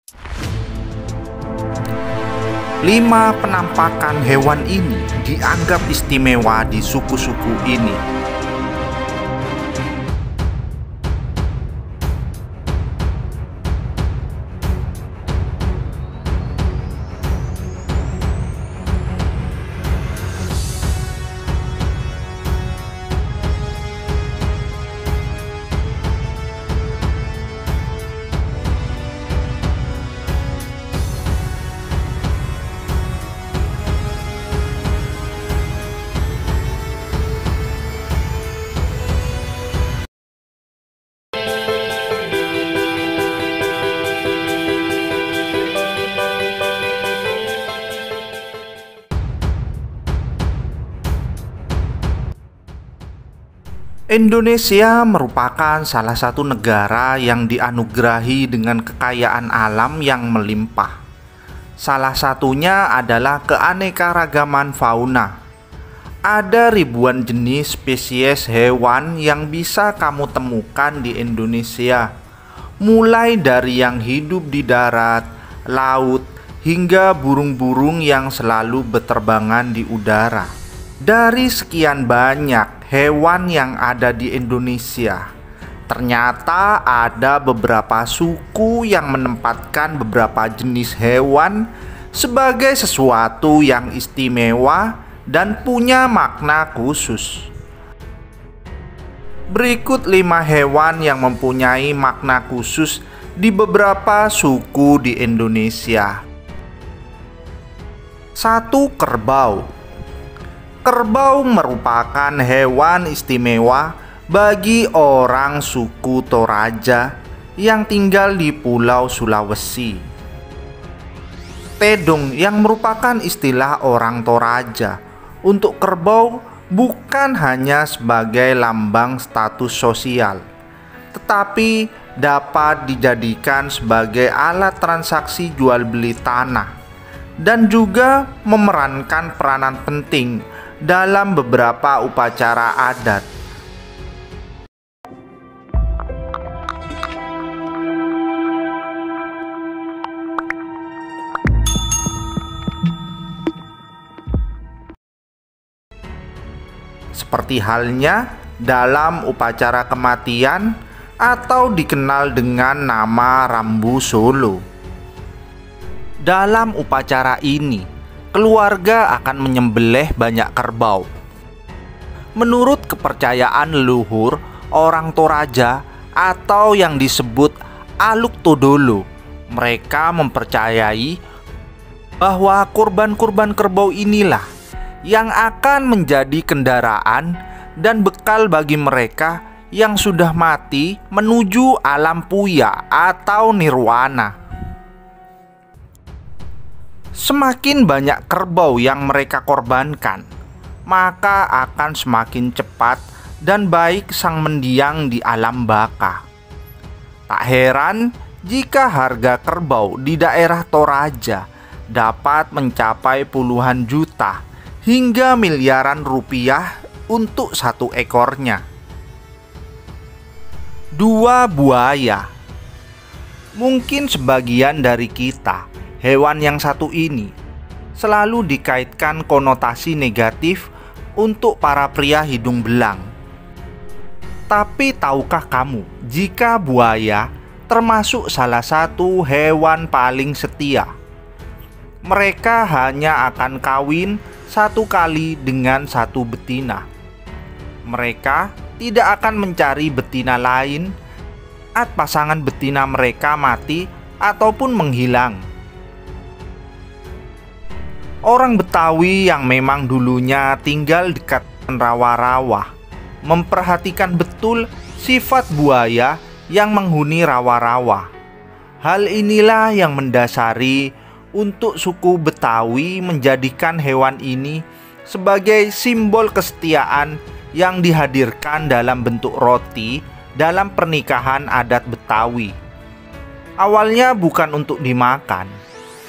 5 penampakan hewan ini dianggap istimewa di suku-suku ini. Indonesia merupakan salah satu negara yang dianugerahi dengan kekayaan alam yang melimpah. Salah satunya adalah keanekaragaman fauna. Ada ribuan jenis spesies hewan yang bisa kamu temukan di Indonesia, mulai dari yang hidup di darat, laut, hingga burung-burung yang selalu berterbangan di udara. Dari sekian banyak hewan yang ada di Indonesia, ternyata ada beberapa suku yang menempatkan beberapa jenis hewan sebagai sesuatu yang istimewa dan punya makna khusus. Berikut 5 hewan yang mempunyai makna khusus di beberapa suku di Indonesia. 1. Kerbau. Kerbau merupakan hewan istimewa bagi orang suku Toraja yang tinggal di Pulau Sulawesi. Tedong yang merupakan istilah orang Toraja untuk kerbau bukan hanya sebagai lambang status sosial, tetapi dapat dijadikan sebagai alat transaksi jual beli tanah dan juga memerankan peranan penting dalam beberapa upacara adat. Seperti halnya dalam upacara kematian atau dikenal dengan nama Rambu Solo. Dalam upacara ini, keluarga akan menyembelih banyak kerbau. Menurut kepercayaan leluhur orang Toraja atau yang disebut Aluk Todolo, mereka mempercayai bahwa kurban-kurban kerbau inilah yang akan menjadi kendaraan dan bekal bagi mereka yang sudah mati menuju alam puya atau nirwana. Semakin banyak kerbau yang mereka korbankan, maka akan semakin cepat dan baik sang mendiang di alam baka. Tak heran jika harga kerbau di daerah Toraja dapat mencapai puluhan juta hingga miliaran rupiah untuk satu ekornya. 2. Buaya. Mungkin sebagian dari kita, hewan yang satu ini selalu dikaitkan konotasi negatif untuk para pria hidung belang. Tapi tahukah kamu jika buaya termasuk salah satu hewan paling setia? Mereka hanya akan kawin 1 kali dengan 1 betina. Mereka tidak akan mencari betina lain saat pasangan betina mereka mati ataupun menghilang. Orang Betawi yang memang dulunya tinggal dekat rawa-rawa memperhatikan betul sifat buaya yang menghuni rawa-rawa. Hal inilah yang mendasari untuk suku Betawi menjadikan hewan ini sebagai simbol kesetiaan yang dihadirkan dalam bentuk roti dalam pernikahan adat Betawi. Awalnya bukan untuk dimakan.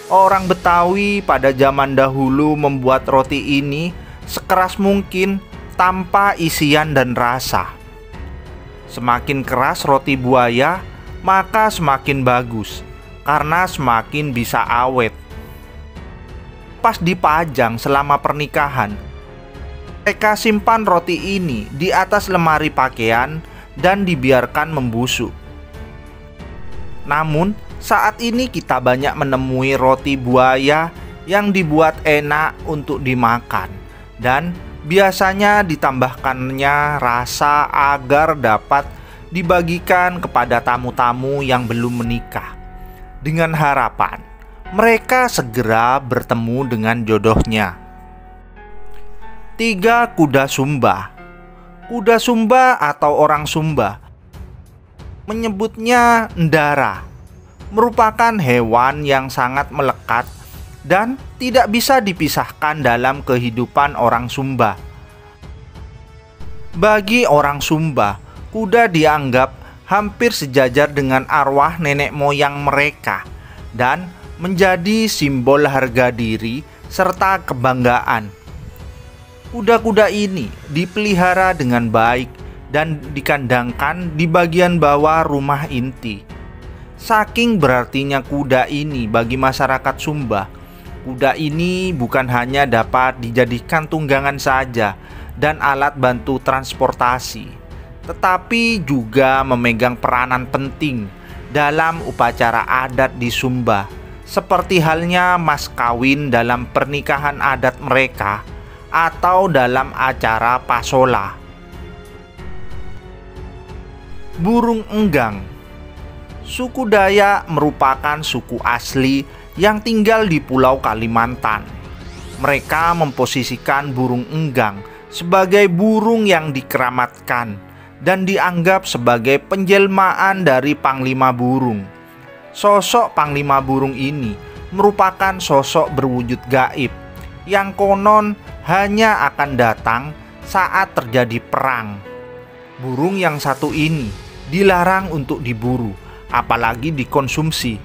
Orang Betawi pada zaman dahulu membuat roti ini sekeras mungkin tanpa isian dan rasa. Semakin keras roti buaya, maka semakin bagus, karena semakin bisa awet. Pas dipajang selama pernikahan, mereka simpan roti ini di atas lemari pakaian dan dibiarkan membusuk. Namun, saat ini kita banyak menemui roti buaya yang dibuat enak untuk dimakan dan biasanya ditambahkannya rasa agar dapat dibagikan kepada tamu-tamu yang belum menikah, dengan harapan mereka segera bertemu dengan jodohnya. 3. Kuda Sumba. Kuda Sumba atau orang Sumba menyebutnya ndara, merupakan hewan yang sangat melekat dan tidak bisa dipisahkan dalam kehidupan orang Sumba. Bagi orang Sumba, kuda dianggap hampir sejajar dengan arwah nenek moyang mereka dan menjadi simbol harga diri serta kebanggaan. Kuda-kuda ini dipelihara dengan baik dan dikandangkan di bagian bawah rumah inti. Saking berartinya kuda ini bagi masyarakat Sumba, kuda ini bukan hanya dapat dijadikan tunggangan saja dan alat bantu transportasi, tetapi juga memegang peranan penting dalam upacara adat di Sumba, seperti halnya mas kawin dalam pernikahan adat mereka atau dalam acara pasola. Burung Enggang. Suku Dayak merupakan suku asli yang tinggal di Pulau Kalimantan. Mereka memposisikan burung enggang sebagai burung yang dikeramatkan dan dianggap sebagai penjelmaan dari Panglima Burung. Sosok Panglima Burung ini merupakan sosok berwujud gaib yang konon hanya akan datang saat terjadi perang. Burung yang satu ini dilarang untuk diburu, apalagi dikonsumsi,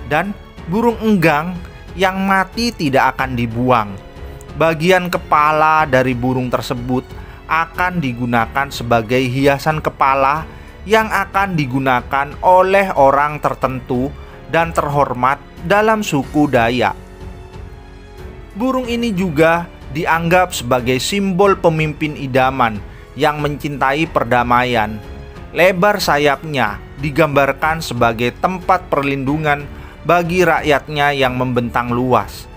dan burung enggang yang mati tidak akan dibuang. Bagian kepala dari burung tersebut akan digunakan sebagai hiasan kepala yang akan digunakan oleh orang tertentu dan terhormat dalam suku Dayak. Burung ini juga dianggap sebagai simbol pemimpin idaman yang mencintai perdamaian. Lebar sayapnya digambarkan sebagai tempat perlindungan bagi rakyatnya yang membentang luas.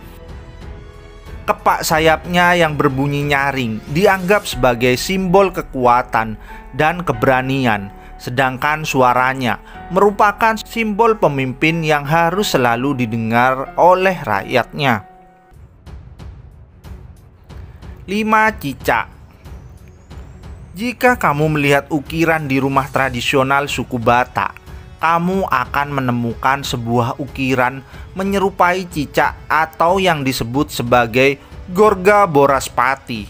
Kepak sayapnya yang berbunyi nyaring dianggap sebagai simbol kekuatan dan keberanian, sedangkan suaranya merupakan simbol pemimpin yang harus selalu didengar oleh rakyatnya. 5. Cicak. Jika kamu melihat ukiran di rumah tradisional suku Batak, kamu akan menemukan sebuah ukiran menyerupai cicak atau yang disebut sebagai Gorga Boraspati.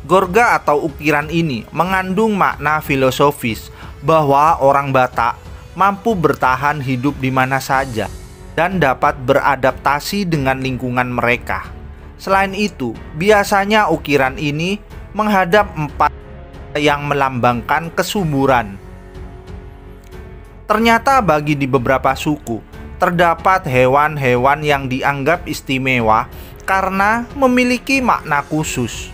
Gorga atau ukiran ini mengandung makna filosofis bahwa orang Batak mampu bertahan hidup di mana saja dan dapat beradaptasi dengan lingkungan mereka. Selain itu, biasanya ukiran ini menghadap 4 yang melambangkan kesuburan. Ternyata bagi di beberapa suku, terdapat hewan-hewan yang dianggap istimewa karena memiliki makna khusus.